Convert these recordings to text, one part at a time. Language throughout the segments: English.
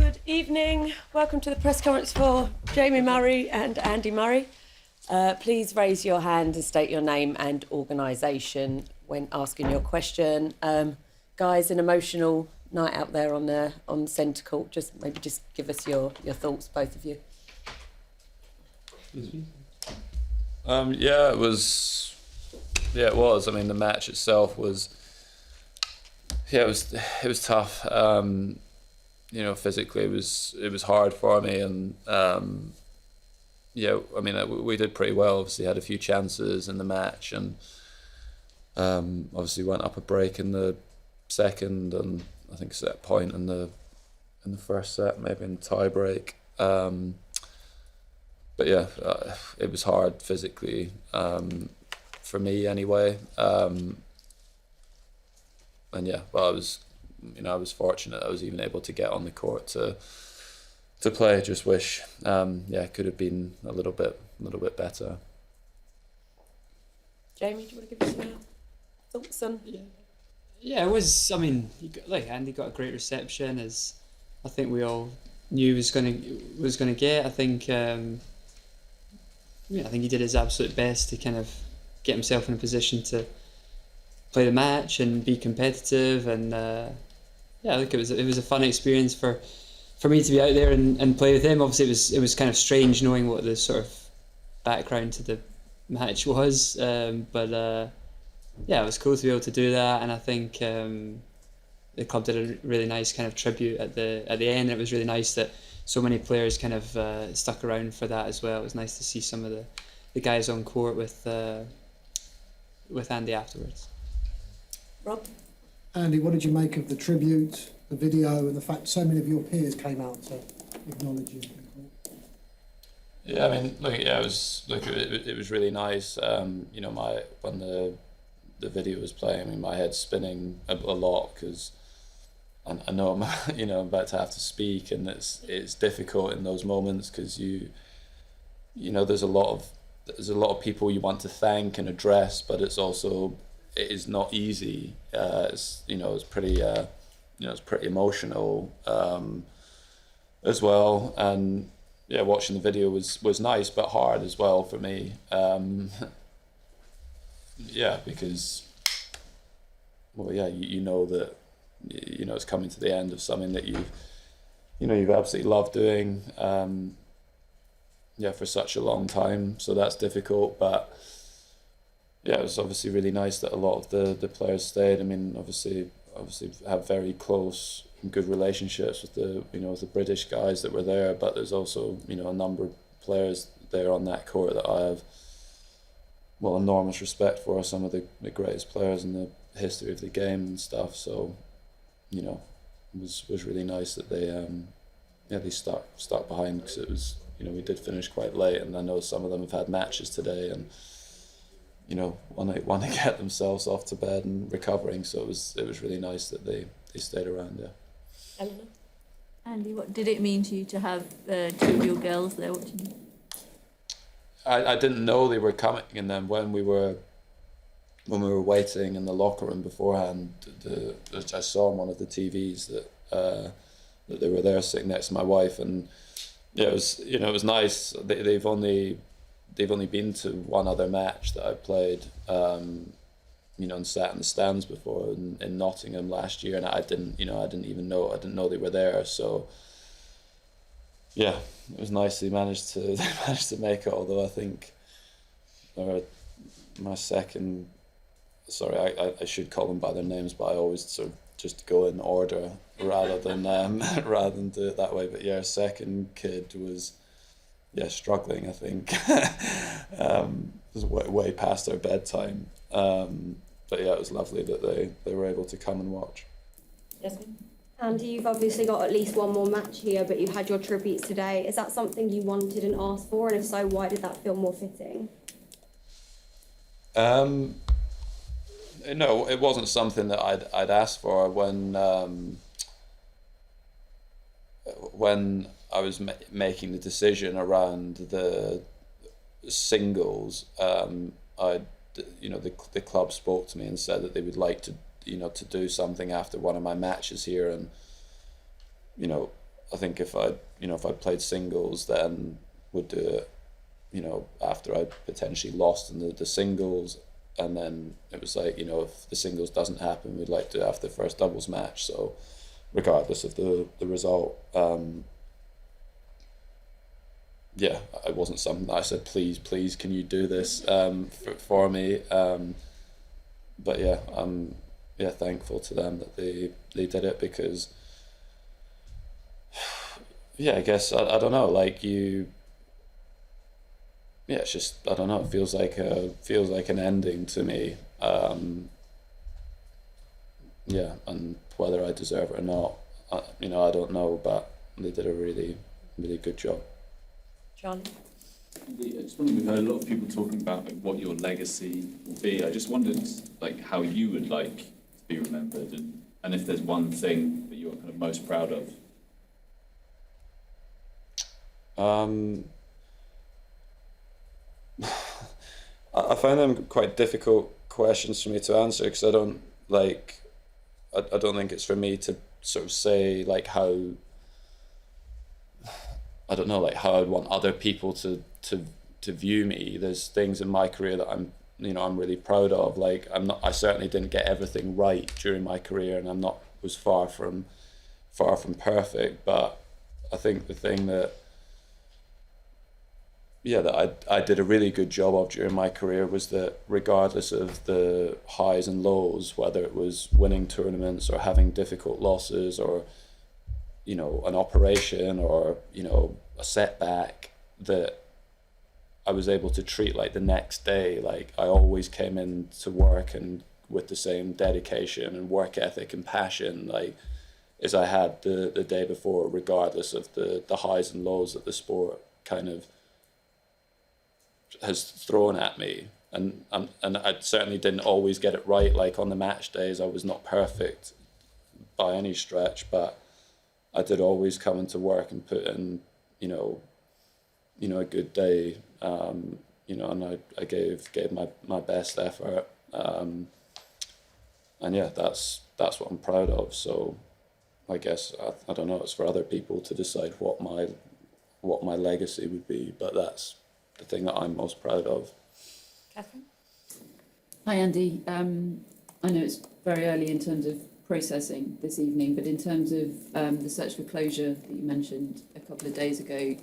Good evening. Welcome to the press conference for Jamie Murray and Andy Murray. Please raise your hand and state your name and organisation when asking your question. Guys, an emotional night out there on centre court. Just give us your thoughts, both of you. It was. I mean, the match itself was. Yeah, it was tough. Physically it was hard for me, and we did pretty well. Obviously had a few chances in the match, and obviously went up a break in the second, and I think set point in the first set, maybe in the tie break. It was hard physically for me anyway. I was fortunate I was even able to get on the court to play. I just wish it could have been a little bit better. Jamie, do you want to give us your thoughts on? Yeah, it was. I mean, Andy got a great reception, as I think we all knew was going to get. I think I think he did his absolute best to kind of get himself in a position to play the match and be competitive, and I think it was a fun experience for me to be out there and play with him. Obviously, it was kind of strange knowing what the sort of background to the match was, it was cool to be able to do that, and I think the club did a really nice kind of tribute at the end. It was really nice that so many players kind of stuck around for that as well. It was nice to see some of the guys on court with Andy afterwards. Rob? Andy, what did you make of the tribute, the video, and the fact so many of your peers came out to acknowledge you? Yeah, I mean, it was really nice. When the video was playing, I mean, my head's spinning a lot because I know I'm I'm about to have to speak, and it's difficult in those moments because there's a lot of people you want to thank and address, but it is not easy. It's pretty emotional as well, and watching the video was nice but hard as well for me. Because you know that it's coming to the end of something that you've absolutely loved doing for such a long time, so that's difficult. But it was obviously really nice that a lot of the players stayed. I mean, obviously have very close and good relationships with the British guys that were there, but there's also a number of players there on that court that I have enormous respect for, some of the greatest players in the history of the game and stuff. So it was really nice that they stuck behind, because it was we did finish quite late, and I know some of them have had matches today and want to get themselves off to bed and recovering. So it was really nice that they stayed around there. Eleanor? Andy, what did it mean to you to have two of your girls there watching you? I didn't know they were coming, and then when we were waiting in the locker room beforehand, I saw on one of the TVs that they were there sitting next to my wife, and it was nice. They've only been to one other match that I played, and sat in the stands before in Nottingham last year, and I didn't know they were there. So it was nice they managed to make it. Although I think my second, I should call them by their names, but I always sort of just go in order rather than do it that way. But second kid was struggling, I think. It was way past their bedtime. It was lovely that they were able to come and watch. Jasmine? Andy, you've obviously got at least one more match here, but you had your tributes today. Is that something you wanted and asked for? And if so, why did that feel more fitting? No, it wasn't something that I'd asked for. When I was making the decision around the singles, the club spoke to me and said that they would like to do something after one of my matches here, and I think if I played singles, then would do it, after I potentially lost in the singles, and then it was like, if the singles doesn't happen, we'd like to do it after the first doubles match. So regardless of the result, it wasn't something that I said, please, can you do this for me? But yeah, I'm thankful to them that they did it, because I guess I don't know, like it's just, I don't know, it feels like an ending to me. And whether I deserve it or not, I don't know, but they did a really, really good job. John? I just wondered, we've heard a lot of people talking about like, what your legacy will be. I just wondered like how you would like to be remembered, and if there's one thing that you're kind of most proud of. I find them quite difficult questions for me to answer, because I don't think it's for me to sort of say like how, I don't know, like how I'd want other people to view me. There's things in my career that I'm really proud of. Like I certainly didn't get everything right during my career, and was far from perfect. But I think the thing that I did a really good job of during my career was that regardless of the highs and lows, whether it was winning tournaments or having difficult losses or an operation or a setback, that I was able to treat like the next day like I always came in to work and with the same dedication and work ethic and passion like as I had the day before, regardless of the highs and lows that the sport kind of has thrown at me. And I certainly didn't always get it right. Like on the match days, I was not perfect by any stretch, but I did always come into work and put in, a good day, and I gave my best effort, and that's what I'm proud of. So I guess I don't know. It's for other people to decide what my legacy would be, but that's the thing that I'm most proud of. Catherine? Hi Andy, I know it's very early in terms of processing this evening, but in terms of the search for closure that you mentioned a couple of days ago,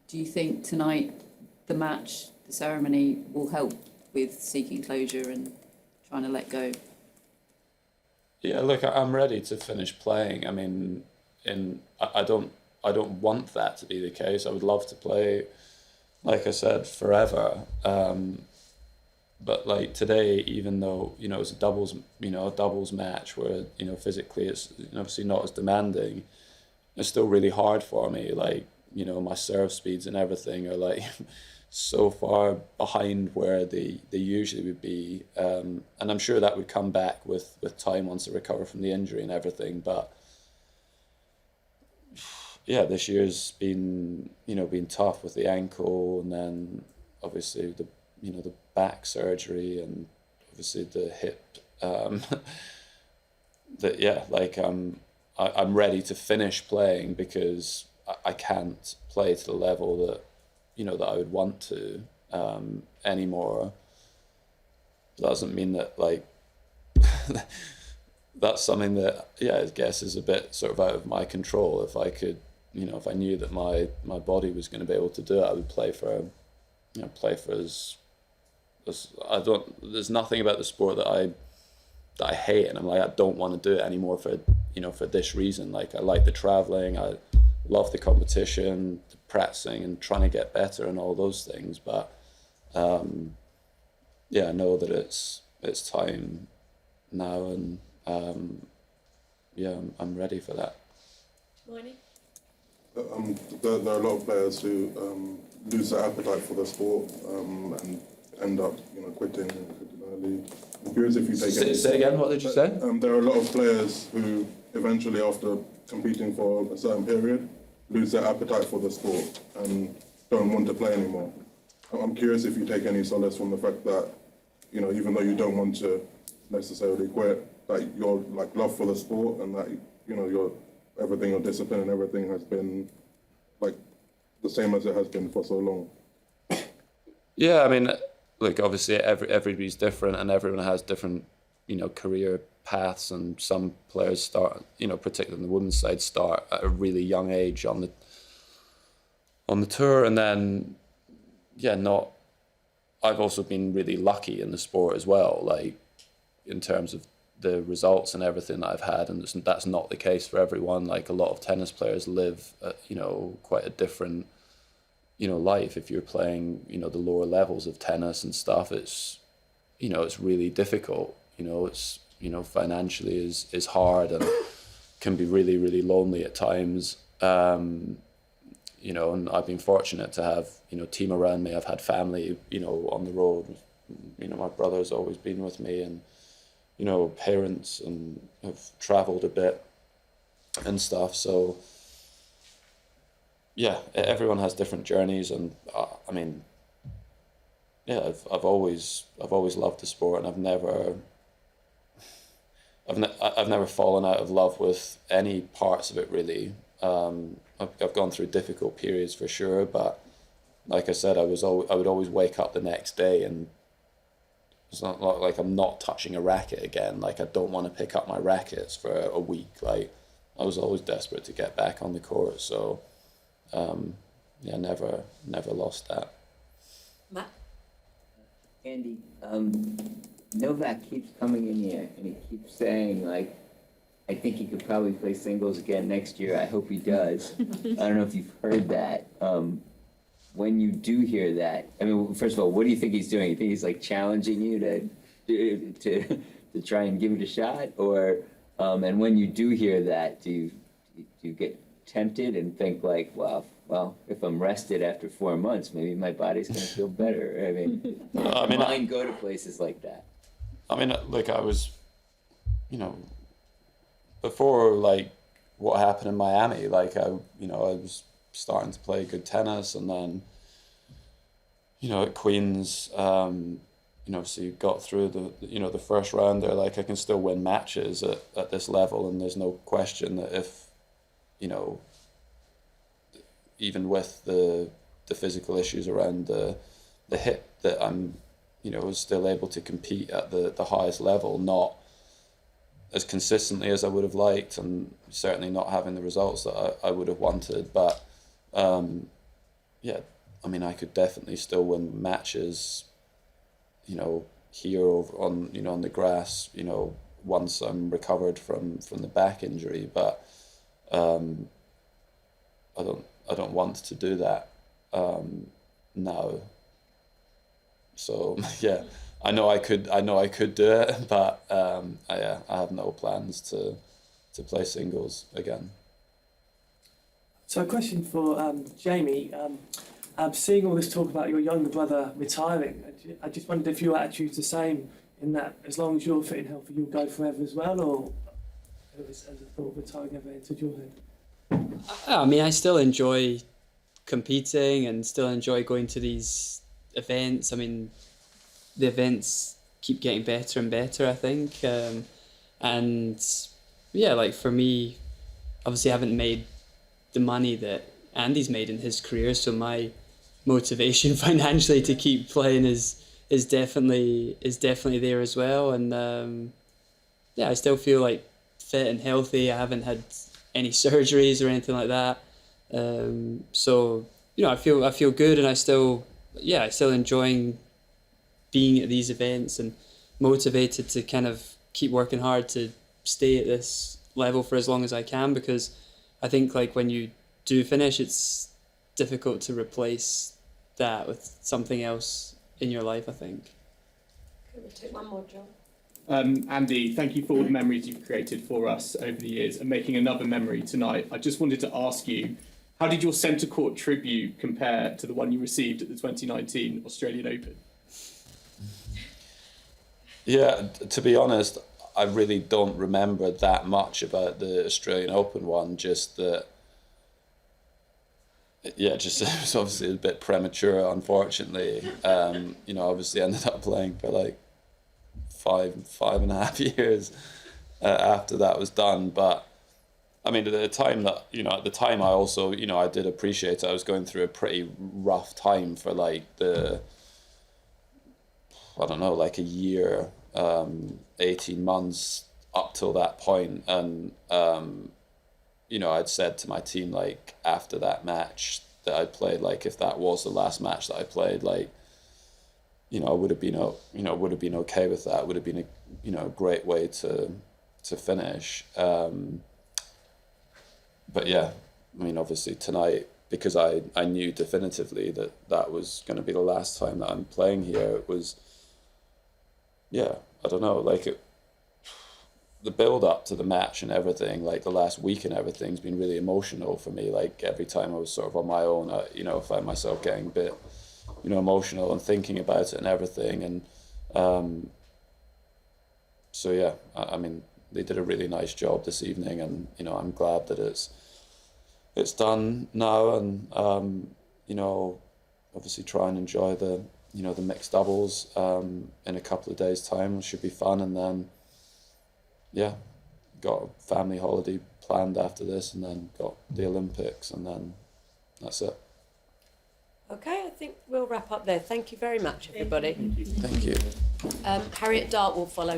do you think tonight the match, the ceremony, will help with seeking closure and trying to let go? Yeah, look, I'm ready to finish playing. I mean, I don't want that to be the case. I would love to play, like I said, forever. But like today, even though it's a doubles match where physically it's obviously not as demanding, it's still really hard for me. Like my serve speeds and everything are like so far behind where they usually would be, and I'm sure that would come back with time once I recover from the injury and everything. But yeah, this year's been tough with the ankle, and then obviously the back surgery, and obviously the hip. I'm ready to finish playing because I can't play to the level that that I would want to anymore. That doesn't mean that like that's something that I guess is a bit sort of out of my control. If I could, if I knew that my body was going to be able to do it, I would play for as there's nothing about the sport that I hate, and I'm like, I don't want to do it anymore for this reason. Like I like the traveling, I love the competition, the practicing and trying to get better and all those things. But I know that it's time now, and I'm ready for that. Moini? There are a lot of players who lose their appetite for the sport and end up, quitting early. I'm curious if you take Say again. What did you say? There are a lot of players who eventually, after competing for a certain period, lose their appetite for the sport and don't want to play anymore. I'm curious if you take any solace from the fact that, even though you don't want to necessarily quit, that your love for the sport and that you're everything, your discipline and everything has been like the same as it has been for so long? Yeah, I mean, look, obviously everybody's different and everyone has different, career paths, and some players start, particularly on the women's side, start at a really young age on the tour, and then, I've also been really lucky in the sport as well, like in terms of the results and everything that I've had, and that's not the case for everyone. Like a lot of tennis players live, quite a different, life. If you're playing, the lower levels of tennis and stuff, it's, it's really difficult. It's, financially is hard and can be really, really lonely at times. And I've been fortunate to have, team around me. I've had family, on the road. My brother's always been with me, and, parents, and have travelled a bit and stuff. So, yeah, everyone has different journeys, and I've always loved the sport, and I've never fallen out of love with any parts of it really. I've gone through difficult periods for sure, but like I said, I would always wake up the next day and it's not like I'm not touching a racket again. Like I don't want to pick up my rackets for a week. Like I was always desperate to get back on the court. So never lost that. Matt? Andy, Novak keeps coming in here and he keeps saying, like, I think he could probably play singles again next year. I hope he does. I don't know if you've heard that. When you do hear that, I mean, first of all, what do you think he's doing? You think he's like challenging you to try and give it a shot? Or, and when you do hear that, do you get tempted and think like, well, if I'm rested after 4 months, maybe my body's going to feel better. I mean, mind go to places like that. I mean, look, I was, before like what happened in Miami, like I was starting to play good tennis, and then, at Queen's, obviously got through the first round there. Like I can still win matches at this level, and there's no question that if, even with the physical issues around the hip, that I'm, was still able to compete at the highest level, not as consistently as I would have liked, and certainly not having the results that I would have wanted. But I could definitely still win matches, here on the grass, once I'm recovered from the back injury. But I don't want to do that now. So yeah, I know I could do it, but I have no plans to play singles again. So a question for Jamie. Seeing all this talk about your younger brother retiring, I just wondered if your attitude's the same, in that as long as you're fit and healthy, you'll go forever as well, or has the thought of retiring ever entered your head? I mean, I still enjoy competing and still enjoy going to these events. I mean, the events keep getting better and better, I think. And yeah, like for me, obviously I haven't made the money that Andy's made in his career, so my motivation financially to keep playing is definitely there as well. And I still feel like fit and healthy. I haven't had any surgeries or anything like that. So I feel good, and I still enjoying being at these events and motivated to kind of keep working hard to stay at this level for as long as I can, because I think like when you do finish, it's difficult to replace that with something else in your life, I think. Can we take one more, John? Andy, thank you for all the memories you've created for us over the years, and making another memory tonight. I just wanted to ask you, how did your centre court tribute compare to the one you received at the 2019 Australian Open? Yeah, to be honest, I really don't remember that much about the Australian Open one, just that, it was obviously a bit premature, unfortunately. Obviously ended up playing for like five and a half years after that was done. But I mean, at the time that, at the time I also, I did appreciate it. I was going through a pretty rough time for like I don't know, like a year, 18 months up till that point. And, I'd said to my team, like, after that match that I played, like, if that was the last match that I played, like, I would have been, would have been okay with that. Would have been a great way to finish. But yeah, I mean, obviously tonight, because I knew definitively that was going to be the last time that I'm playing here, it was, yeah, I don't know, like the build up to the match and everything, like the last week and everything's been really emotional for me. Like every time I was sort of on my own, I found myself getting a bit, emotional and thinking about it and everything. And so yeah, I mean, they did a really nice job this evening, and I'm glad that it's done now, and obviously try and enjoy the the mixed doubles in a couple of days' time. It should be fun, and then yeah, got a family holiday planned after this, and then got the Olympics, and then that's it. Okay, I think we'll wrap up there. Thank you very much, everybody. Thank you. Harriet Dart will follow.